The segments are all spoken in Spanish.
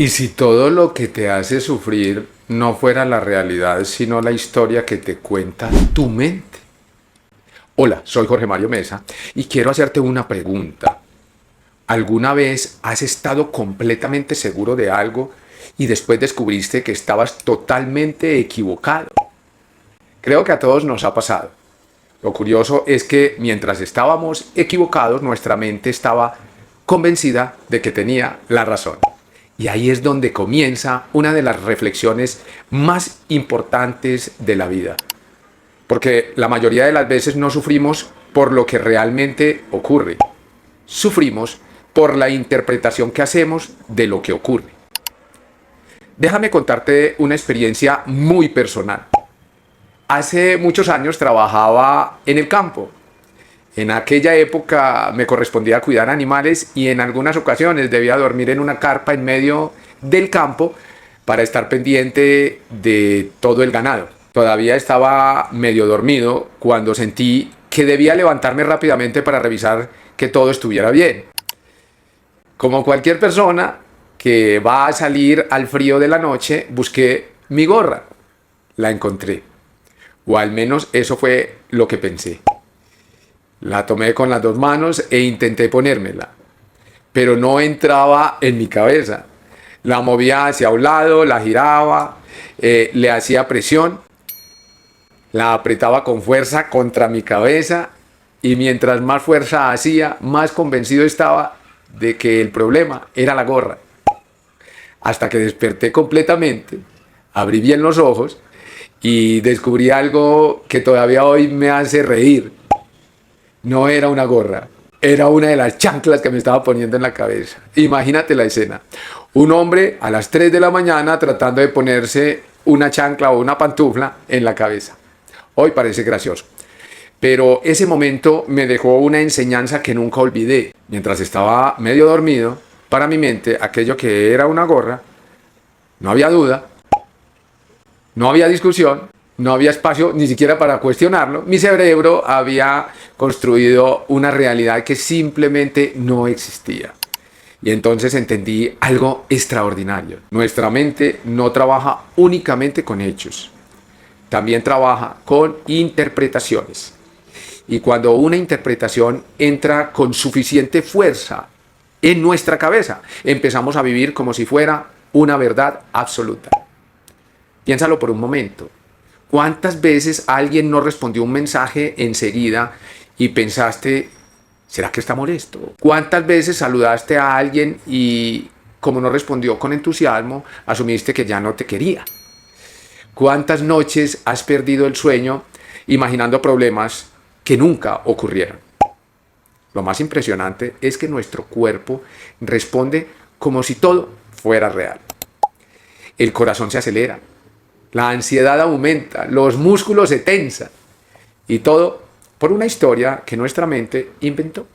Y si todo lo que te hace sufrir no fuera la realidad, sino la historia que te cuenta tu mente. Hola, soy Jorge Mario Mesa y quiero hacerte una pregunta. ¿Alguna vez has estado completamente seguro de algo y después descubriste que estabas totalmente equivocado? Creo que a todos nos ha pasado. Lo curioso es que mientras estábamos equivocados, nuestra mente estaba convencida de que tenía la razón. Y ahí es donde comienza una de las reflexiones más importantes de la vida. Porque la mayoría de las veces no sufrimos por lo que realmente ocurre. Sufrimos por la interpretación que hacemos de lo que ocurre. Déjame contarte una experiencia muy personal. Hace muchos años trabajaba en el campo. En aquella época me correspondía cuidar animales y en algunas ocasiones debía dormir en una carpa en medio del campo para estar pendiente de todo el ganado. Todavía estaba medio dormido cuando sentí que debía levantarme rápidamente para revisar que todo estuviera bien. Como cualquier persona que va a salir al frío de la noche, busqué mi gorra. La encontré. O al menos eso fue lo que pensé. La tomé con las dos manos e intenté ponérmela, pero no entraba en mi cabeza. La movía hacia un lado, la giraba, le hacía presión, la apretaba con fuerza contra mi cabeza y mientras más fuerza hacía, más convencido estaba de que el problema era la gorra. Hasta que desperté completamente, abrí bien los ojos y descubrí algo que todavía hoy me hace reír. No era una gorra, era una de las chanclas que me estaba poniendo en la cabeza. Imagínate la escena. Un hombre a las 3 de la mañana tratando de ponerse una chancla o una pantufla en la cabeza. Hoy parece gracioso. Pero ese momento me dejó una enseñanza que nunca olvidé. Mientras estaba medio dormido, para mi mente, aquello que era una gorra, no había duda, no había discusión, no había espacio ni siquiera para cuestionarlo. Mi cerebro había construido una realidad que simplemente no existía. Y entonces entendí algo extraordinario. Nuestra mente no trabaja únicamente con hechos, también trabaja con interpretaciones. Y cuando una interpretación entra con suficiente fuerza en nuestra cabeza, empezamos a vivir como si fuera una verdad absoluta. Piénsalo por un momento. ¿Cuántas veces alguien no respondió un mensaje enseguida y pensaste, ¿será que está molesto? ¿Cuántas veces saludaste a alguien y como no respondió con entusiasmo, asumiste que ya no te quería? ¿Cuántas noches has perdido el sueño imaginando problemas que nunca ocurrieron? Lo más impresionante es que nuestro cuerpo responde como si todo fuera real. El corazón se acelera. La ansiedad aumenta, los músculos se tensan y todo por una historia que nuestra mente inventó.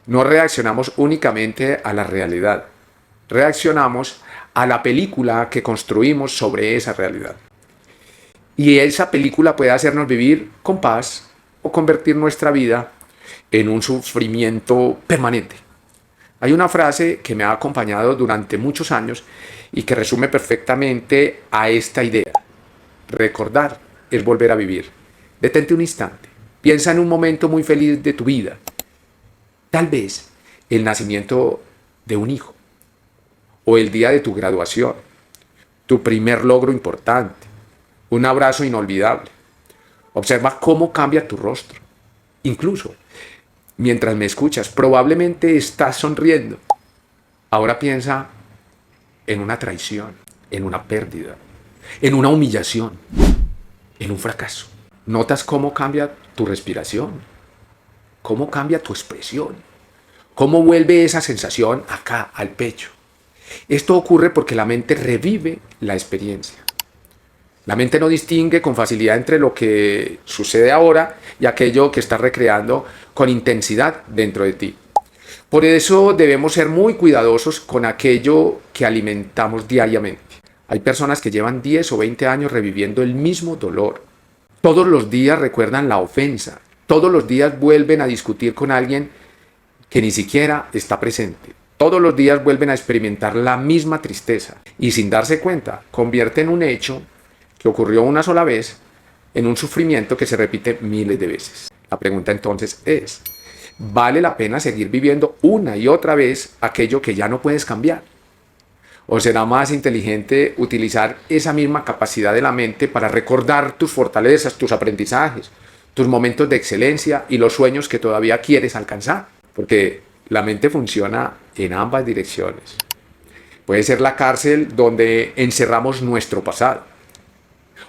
No reaccionamos únicamente a la realidad, reaccionamos a la película que construimos sobre esa realidad. Y esa película puede hacernos vivir con paz o convertir nuestra vida en un sufrimiento permanente. Hay una frase que me ha acompañado durante muchos años y que resume perfectamente a esta idea. Recordar es volver a vivir. Detente un instante. Piensa en un momento muy feliz de tu vida. Tal vez el nacimiento de un hijo, o el día de tu graduación, tu primer logro importante, un abrazo inolvidable. Observa cómo cambia tu rostro. Incluso, mientras me escuchas, probablemente estás sonriendo. Ahora piensa en una traición, en una pérdida, en una humillación, en un fracaso. ¿Notas cómo cambia tu respiración? ¿Cómo cambia tu expresión? ¿Cómo vuelve esa sensación acá, al pecho? Esto ocurre porque la mente revive la experiencia. La mente no distingue con facilidad entre lo que sucede ahora y aquello que está recreando con intensidad dentro de ti. Por eso debemos ser muy cuidadosos con aquello que alimentamos diariamente. Hay personas que llevan 10 o 20 años reviviendo el mismo dolor. Todos los días recuerdan la ofensa. Todos los días vuelven a discutir con alguien que ni siquiera está presente. todos los días vuelven a experimentar la misma tristeza y sin darse cuenta convierten un hecho que ocurrió una sola vez en un sufrimiento que se repite miles de veces. La pregunta entonces es, ¿vale la pena seguir viviendo una y otra vez aquello que ya no puedes cambiar? ¿O será más inteligente utilizar esa misma capacidad de la mente para recordar tus fortalezas, tus aprendizajes, tus momentos de excelencia y los sueños que todavía quieres alcanzar? Porque la mente funciona en ambas direcciones. Puede ser la cárcel donde encerramos nuestro pasado,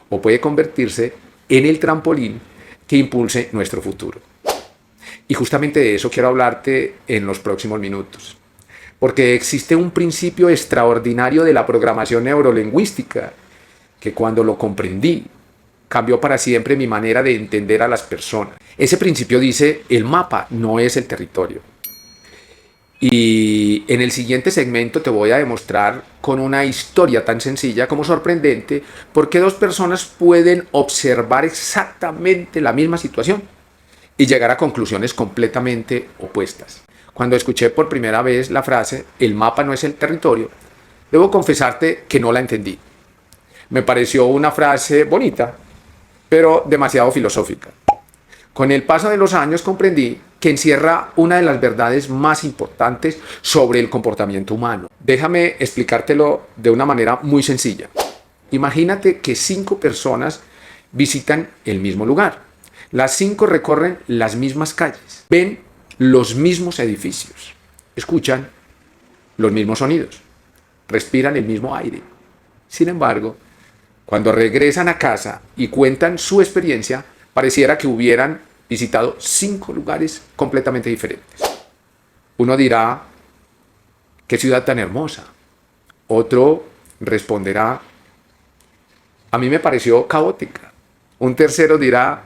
o puede convertirse en el trampolín que impulse nuestro futuro. Y justamente de eso quiero hablarte en los próximos minutos. Porque existe un principio extraordinario de la programación neurolingüística que cuando lo comprendí, cambió para siempre mi manera de entender a las personas. Ese principio dice, el mapa no es el territorio. Y en el siguiente segmento te voy a demostrar con una historia tan sencilla como sorprendente por qué dos personas pueden observar exactamente la misma situación y llegar a conclusiones completamente opuestas. Cuando escuché por primera vez la frase, el mapa no es el territorio, debo confesarte que no la entendí. Me pareció una frase bonita, pero demasiado filosófica. Con el paso de los años comprendí que encierra una de las verdades más importantes sobre el comportamiento humano. Déjame explicártelo de una manera muy sencilla. Imagínate que 5 personas visitan el mismo lugar. Las 5 recorren las mismas calles, ven los mismos edificios, escuchan los mismos sonidos, respiran el mismo aire. Sin embargo, cuando regresan a casa y cuentan su experiencia, pareciera que hubieran visitado 5 lugares completamente diferentes. Uno dirá, ¿qué ciudad tan hermosa? Otro responderá, a mí me pareció caótica. Un tercero dirá,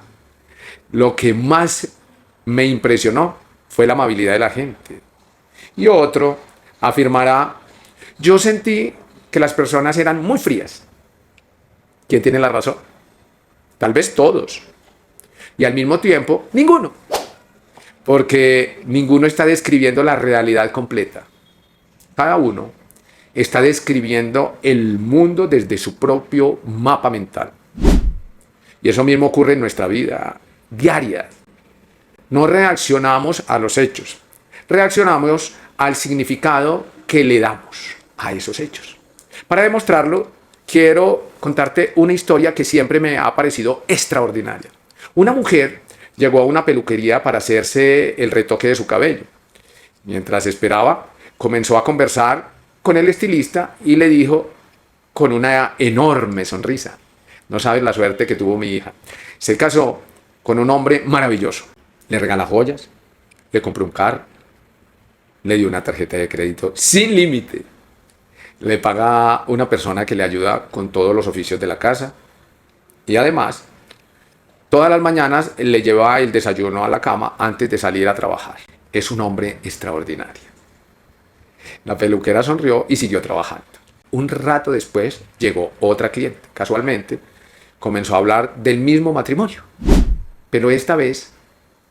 lo que más me impresionó fue la amabilidad de la gente. Y otro afirmará, yo sentí que las personas eran muy frías. ¿Quién tiene la razón? Tal vez todos. Y al mismo tiempo, ninguno. Porque ninguno está describiendo la realidad completa. Cada uno está describiendo el mundo desde su propio mapa mental. Y eso mismo ocurre en nuestra vida diaria. No reaccionamos a los hechos, reaccionamos al significado que le damos a esos hechos. Para demostrarlo, quiero contarte una historia que siempre me ha parecido extraordinaria. Una mujer llegó a una peluquería para hacerse el retoque de su cabello. Mientras esperaba, comenzó a conversar con el estilista y le dijo con una enorme sonrisa, no sabes la suerte que tuvo mi hija. Se casó con un hombre maravilloso. Le regala joyas, le compró un carro, le dio una tarjeta de crédito sin límite, le paga una persona que le ayuda con todos los oficios de la casa y además todas las mañanas le lleva el desayuno a la cama antes de salir a trabajar. Es un hombre extraordinario. La peluquera sonrió y siguió trabajando. Un rato después llegó otra cliente. Casualmente comenzó a hablar del mismo matrimonio, pero esta vez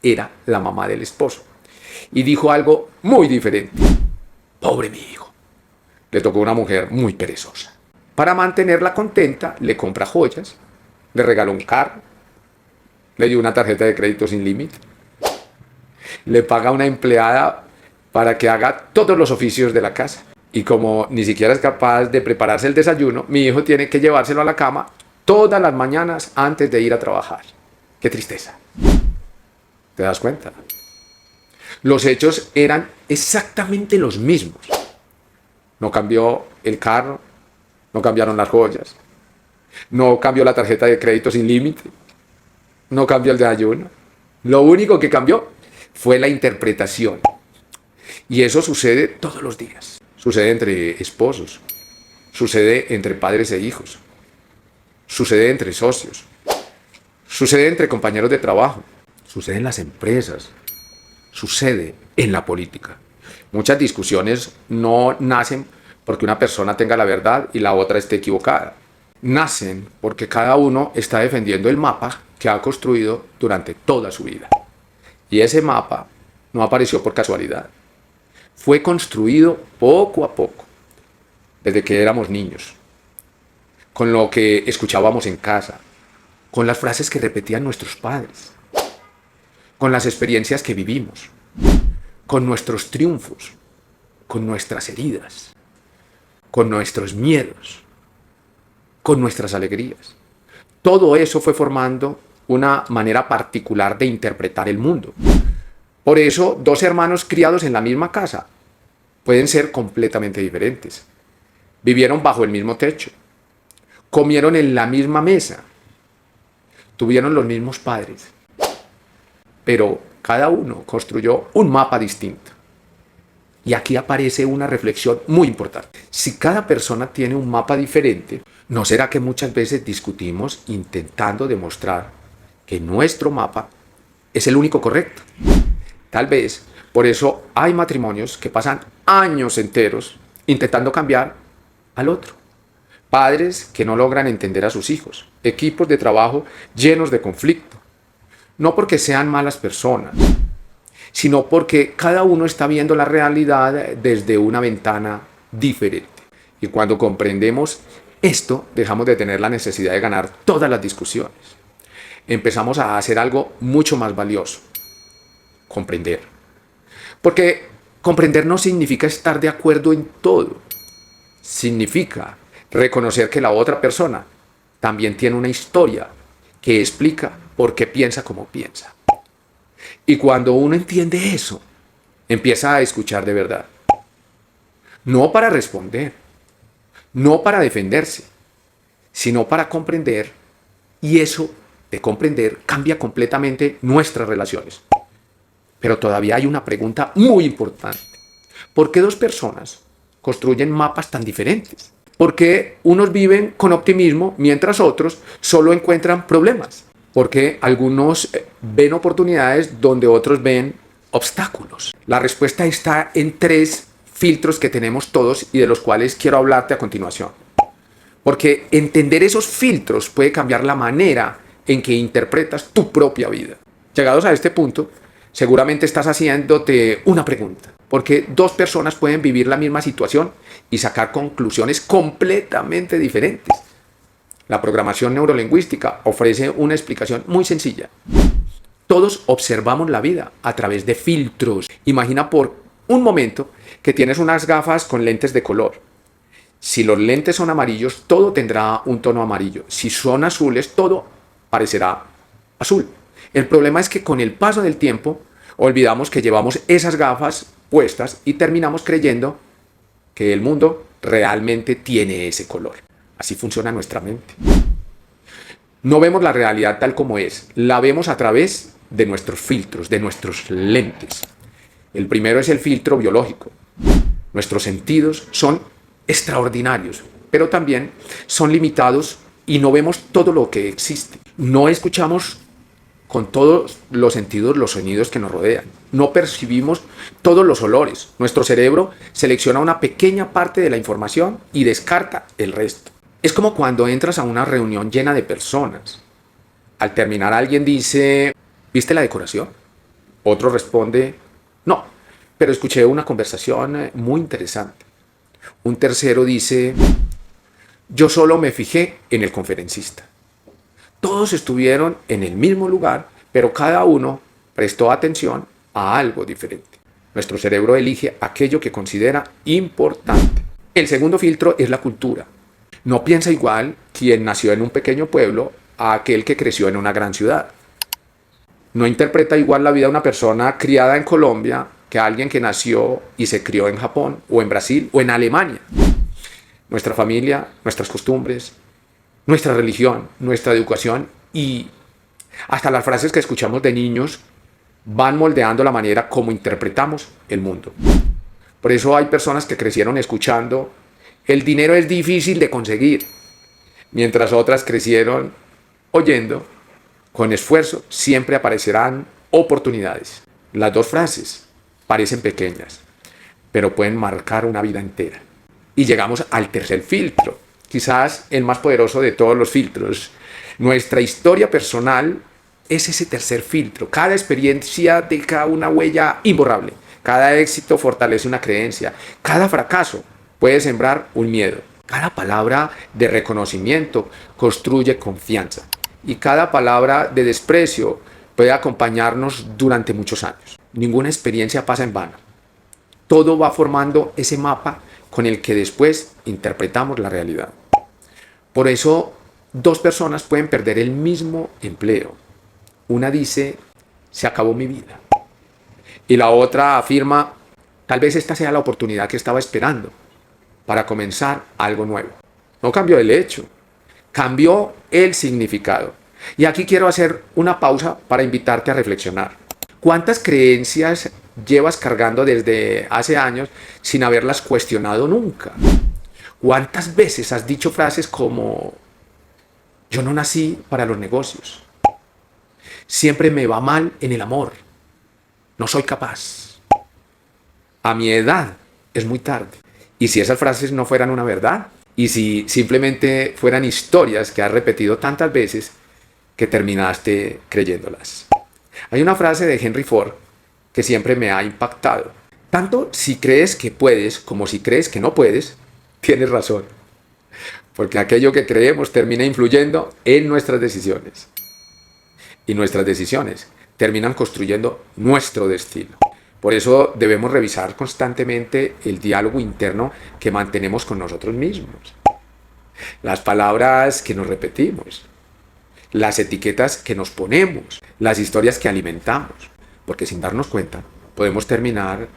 era la mamá del esposo. Y dijo algo muy diferente. Pobre mi hijo. Le tocó una mujer muy perezosa. Para mantenerla contenta, le compra joyas, le regaló un carro, le dio una tarjeta de crédito sin límite, le paga a una empleada para que haga todos los oficios de la casa. Y como ni siquiera es capaz de prepararse el desayuno, mi hijo tiene que llevárselo a la cama todas las mañanas antes de ir a trabajar. ¡Qué tristeza! ¿Te das cuenta? Los hechos eran exactamente los mismos. No cambió el carro, no cambiaron las joyas, no cambió la tarjeta de crédito sin límite, no cambió el desayuno. Lo único que cambió fue la interpretación. Y eso sucede todos los días. Sucede entre esposos, sucede entre padres e hijos, sucede entre socios, sucede entre compañeros de trabajo, sucede en las empresas, sucede en la política. Muchas discusiones no nacen porque una persona tenga la verdad y la otra esté equivocada. Nacen porque cada uno está defendiendo el mapa que ha construido durante toda su vida. Y ese mapa no apareció por casualidad. fue construido poco a poco, desde que éramos niños, con lo que escuchábamos en casa, con las frases que repetían nuestros padres, con las experiencias que vivimos, con nuestros triunfos, con nuestras heridas, con nuestros miedos, con nuestras alegrías. Todo eso fue formando una manera particular de interpretar el mundo. Por eso, dos hermanos criados en la misma casa pueden ser completamente diferentes. Vivieron bajo el mismo techo, comieron en la misma mesa, tuvieron los mismos padres, pero cada uno construyó un mapa distinto. Y aquí aparece una reflexión muy importante. Si cada persona tiene un mapa diferente, ¿no será que muchas veces discutimos intentando demostrar que nuestro mapa es el único correcto? Tal vez por eso hay matrimonios que pasan años enteros intentando cambiar al otro. Padres que no logran entender a sus hijos. Equipos de trabajo llenos de conflicto. No porque sean malas personas, sino porque cada uno está viendo la realidad desde una ventana diferente. Y cuando comprendemos esto, dejamos de tener la necesidad de ganar todas las discusiones. Empezamos a hacer algo mucho más valioso: comprender. Porque comprender no significa estar de acuerdo en todo. Significa reconocer que la otra persona también tiene una historia que explica por qué piensa como piensa. Y cuando uno entiende eso, empieza a escuchar de verdad. No para responder, no para defenderse, sino para comprender. Y eso de comprender cambia completamente nuestras relaciones. Pero todavía hay una pregunta muy importante. ¿Por qué dos personas construyen mapas tan diferentes? ¿Por qué unos viven con optimismo mientras otros solo encuentran problemas? ¿Por qué algunos ven oportunidades donde otros ven obstáculos? La respuesta está en tres filtros que tenemos todos y de los cuales quiero hablarte a continuación. Porque entender esos filtros puede cambiar la manera en que interpretas tu propia vida. Llegados a este punto, seguramente estás haciéndote una pregunta. ¿Por qué dos personas pueden vivir la misma situación y sacar conclusiones completamente diferentes? La programación neurolingüística ofrece una explicación muy sencilla. Todos observamos la vida a través de filtros. Imagina por un momento que tienes unas gafas con lentes de color. Si los lentes son amarillos, todo tendrá un tono amarillo. Si son azules, todo parecerá azul. El problema es que con el paso del tiempo olvidamos que llevamos esas gafas puestas y terminamos creyendo que el mundo realmente tiene ese color. Así funciona nuestra mente. No vemos la realidad tal como es, la vemos a través de nuestros filtros, de nuestros lentes. El primero es el filtro biológico. Nuestros sentidos son extraordinarios, pero también son limitados y no vemos todo lo que existe. No escuchamos con todos los sentidos los sonidos que nos rodean. No percibimos todos los olores. Nuestro cerebro selecciona una pequeña parte de la información y descarta el resto. Es como cuando entras a una reunión llena de personas. Al terminar alguien dice: ¿viste la decoración? Otro responde: no, pero escuché una conversación muy interesante. Un tercero dice: yo solo me fijé en el conferencista. Todos estuvieron en el mismo lugar, pero cada uno prestó atención a algo diferente. Nuestro cerebro elige aquello que considera importante. El segundo filtro es la cultura. No piensa igual quien nació en un pequeño pueblo a aquel que creció en una gran ciudad. No interpreta igual la vida de una persona criada en Colombia que alguien que nació y se crió en Japón o en Brasil o en Alemania. Nuestra familia, nuestras costumbres, nuestra religión, nuestra educación y hasta las frases que escuchamos de niños van moldeando la manera como interpretamos el mundo. Por eso hay personas que crecieron escuchando: el dinero es difícil de conseguir, mientras otras crecieron oyendo: con esfuerzo siempre aparecerán oportunidades. Las dos frases parecen pequeñas, pero pueden marcar una vida entera. Y llegamos al tercer filtro, quizás el más poderoso de todos los filtros. Nuestra historia personal es ese tercer filtro. Cada experiencia deja una huella imborrable Cada éxito fortalece una creencia. Cada fracaso puede sembrar un miedo. Cada palabra de reconocimiento construye confianza. Y cada palabra de desprecio puede acompañarnos durante muchos años. Ninguna experiencia pasa en vano. Todo va formando ese mapa con el que después interpretamos la realidad. Por eso, dos personas pueden perder el mismo empleo. Una dice, se acabó mi vida. Y la otra afirma, tal vez esta sea la oportunidad que estaba esperando para comenzar algo nuevo. No cambió el hecho, cambió el significado. Y aquí quiero hacer una pausa para invitarte a reflexionar. ¿Cuántas creencias llevas cargando desde hace años sin haberlas cuestionado nunca? ¿Cuántas veces has dicho frases como, yo no nací para los negocios, siempre me va mal en el amor, no soy capaz, a mi edad es muy tarde? ¿Y si esas frases no fueran una verdad? ¿Y si simplemente fueran historias que has repetido tantas veces que terminaste creyéndolas? Hay una frase de Henry Ford que siempre me ha impactado. Tanto si crees que puedes como si crees que no puedes, tienes razón. Porque aquello que creemos termina influyendo en nuestras decisiones. Y nuestras decisiones terminan construyendo nuestro destino. Por eso debemos revisar constantemente el diálogo interno que mantenemos con nosotros mismos. Las palabras que nos repetimos, las etiquetas que nos ponemos, las historias que alimentamos. Porque sin darnos cuenta, podemos terminar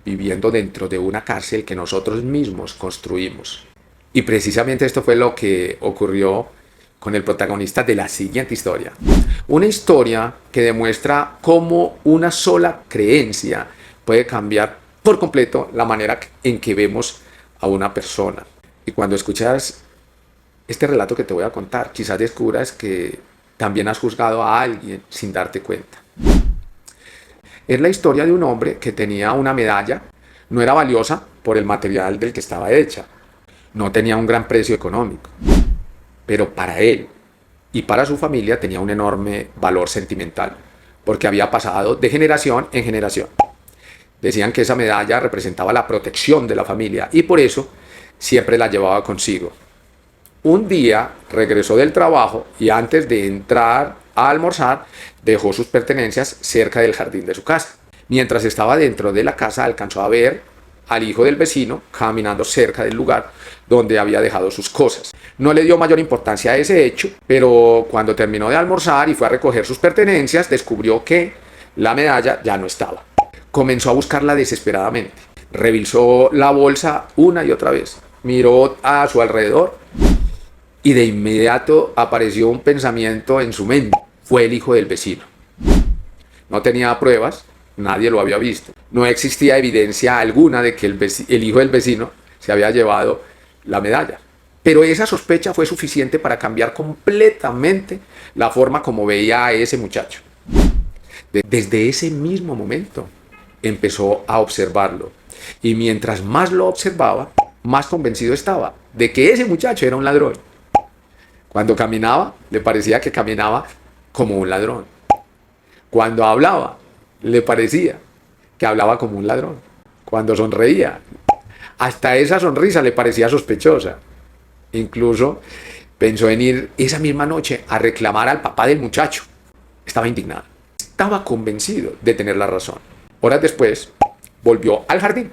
viviendo dentro de una cárcel que nosotros mismos construimos. Y precisamente esto fue lo que ocurrió con el protagonista de la siguiente historia. Una historia que demuestra cómo una sola creencia puede cambiar por completo la manera en que vemos a una persona. Y cuando escuchas este relato que te voy a contar, quizás descubras que también has juzgado a alguien sin darte cuenta. Es la historia de un hombre que tenía una medalla. No era valiosa por el material del que estaba hecha. No tenía un gran precio económico. Pero para él y para su familia tenía un enorme valor sentimental, porque había pasado de generación en generación. Decían que esa medalla representaba la protección de la familia y por eso siempre la llevaba consigo. Un día regresó del trabajo y antes de entrar a almorzar dejó sus pertenencias cerca del jardín de su casa. Mientras estaba dentro de la casa alcanzó a ver al hijo del vecino caminando cerca del lugar donde había dejado sus cosas. No le dio mayor importancia a ese hecho, pero cuando terminó de almorzar y fue a recoger sus pertenencias, descubrió que la medalla ya no estaba. Comenzó a buscarla desesperadamente. Revisó la bolsa una y otra vez. Miró a su alrededor y de inmediato apareció un pensamiento en su mente. Fue el hijo del vecino. No tenía pruebas, nadie lo había visto. No existía evidencia alguna de que el hijo del vecino se había llevado la medalla. Pero esa sospecha fue suficiente para cambiar completamente la forma como veía a ese muchacho. Desde ese mismo momento empezó a observarlo. Y mientras más lo observaba, más convencido estaba de que ese muchacho era un ladrón. Cuando caminaba, le parecía que caminaba como un ladrón. Cuando hablaba, le parecía que hablaba como un ladrón. Cuando sonreía, hasta esa sonrisa le parecía sospechosa. Incluso pensó en ir esa misma noche a reclamar al papá del muchacho. Estaba indignado. Estaba convencido de tener la razón. Horas después, volvió al jardín.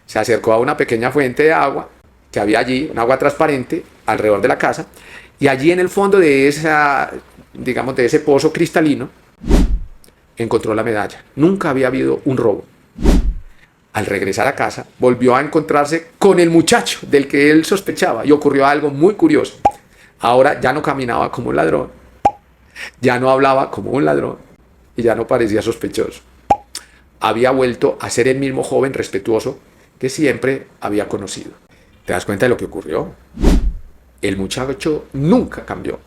Se acercó a una pequeña fuente de agua que había allí, un agua transparente, alrededor de la casa. Y allí en el fondo de de ese pozo cristalino, encontró la medalla. Nunca había habido un robo. Al regresar a casa, volvió a encontrarse con el muchacho del que él sospechaba y ocurrió algo muy curioso. Ahora ya no caminaba como un ladrón, ya no hablaba como un ladrón y ya no parecía sospechoso. Había vuelto a ser el mismo joven respetuoso que siempre había conocido. ¿Te das cuenta de lo que ocurrió? El muchacho nunca cambió.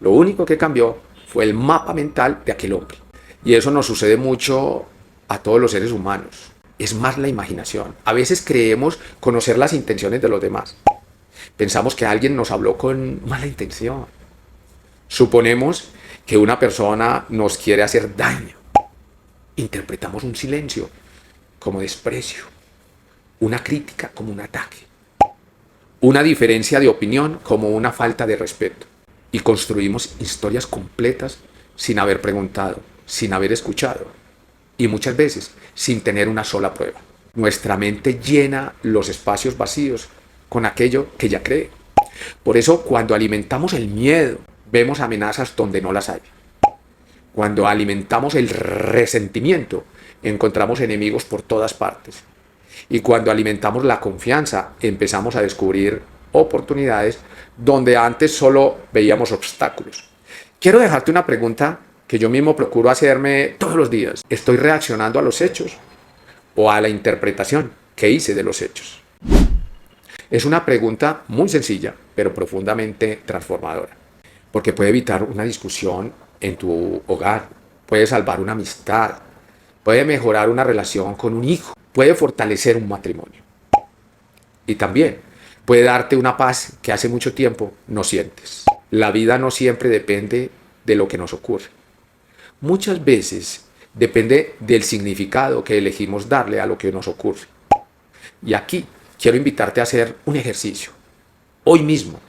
Lo único que cambió fue el mapa mental de aquel hombre. Y eso nos sucede mucho a todos los seres humanos. Es más la imaginación. A veces creemos conocer las intenciones de los demás. Pensamos que alguien nos habló con mala intención. Suponemos que una persona nos quiere hacer daño. Interpretamos un silencio como desprecio, una crítica como un ataque, una diferencia de opinión como una falta de respeto. Y construimos historias completas sin haber preguntado, sin haber escuchado y muchas veces sin tener una sola prueba. Nuestra mente llena los espacios vacíos con aquello que ya cree. Por eso, cuando alimentamos el miedo, vemos amenazas donde no las hay. Cuando alimentamos el resentimiento, encontramos enemigos por todas partes. Y cuando alimentamos la confianza, empezamos a descubrir oportunidades donde antes solo veíamos obstáculos. Quiero dejarte una pregunta que yo mismo procuro hacerme todos los días. ¿Estoy reaccionando a los hechos o a la interpretación que hice de los hechos? Es una pregunta muy sencilla, pero profundamente transformadora, porque puede evitar una discusión en tu hogar, puede salvar una amistad, puede mejorar una relación con un hijo, puede fortalecer un matrimonio. Y también puede darte una paz que hace mucho tiempo no sientes. La vida no siempre depende de lo que nos ocurre. Muchas veces depende del significado que elegimos darle a lo que nos ocurre. Y aquí quiero invitarte a hacer un ejercicio. Hoy mismo,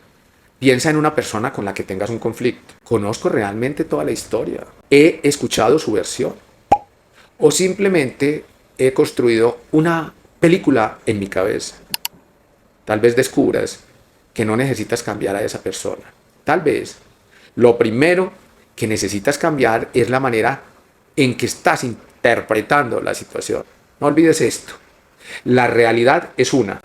piensa en una persona con la que tengas un conflicto. ¿Conozco realmente toda la historia? ¿He escuchado su versión? ¿O simplemente he construido una película en mi cabeza? Tal vez descubras que no necesitas cambiar a esa persona. Tal vez lo primero que necesitas cambiar es la manera en que estás interpretando la situación. No olvides esto. La realidad es una,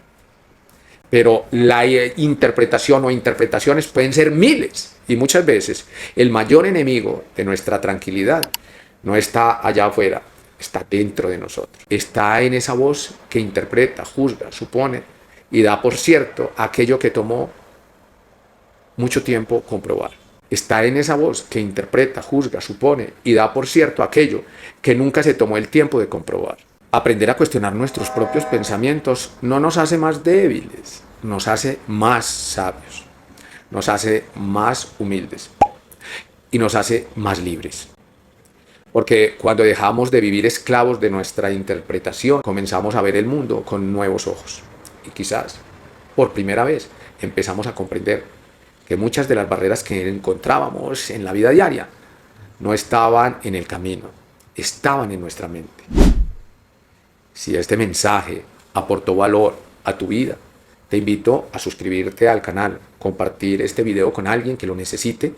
pero la interpretación o interpretaciones pueden ser miles. Y muchas veces el mayor enemigo de nuestra tranquilidad no está allá afuera, está dentro de nosotros. Está en esa voz que interpreta, juzga, supone y da por cierto aquello que tomó mucho tiempo comprobar. Está en esa voz que interpreta, juzga, supone y da por cierto aquello que nunca se tomó el tiempo de comprobar. Aprender a cuestionar nuestros propios pensamientos no nos hace más débiles, nos hace más sabios, nos hace más humildes y nos hace más libres. Porque cuando dejamos de vivir esclavos de nuestra interpretación, comenzamos a ver el mundo con nuevos ojos. Y quizás, por primera vez, empezamos a comprender que muchas de las barreras que encontrábamos en la vida diaria no estaban en el camino, estaban en nuestra mente. Si este mensaje aportó valor a tu vida, te invito a suscribirte al canal, compartir este video con alguien que lo necesite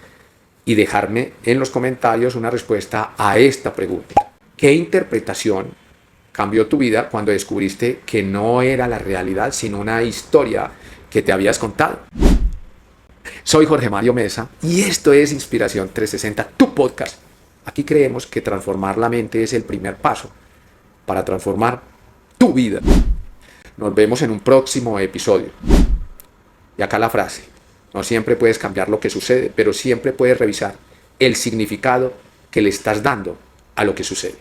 y dejarme en los comentarios una respuesta a esta pregunta. ¿Qué interpretación cambió tu vida cuando descubriste que no era la realidad, sino una historia que te habías contado? Soy Jorge Mario Mesa y esto es Inspiración 360, tu podcast. Aquí creemos que transformar la mente es el primer paso para transformar tu vida. Nos vemos en un próximo episodio. Y acá la frase: no siempre puedes cambiar lo que sucede, pero siempre puedes revisar el significado que le estás dando a lo que sucede.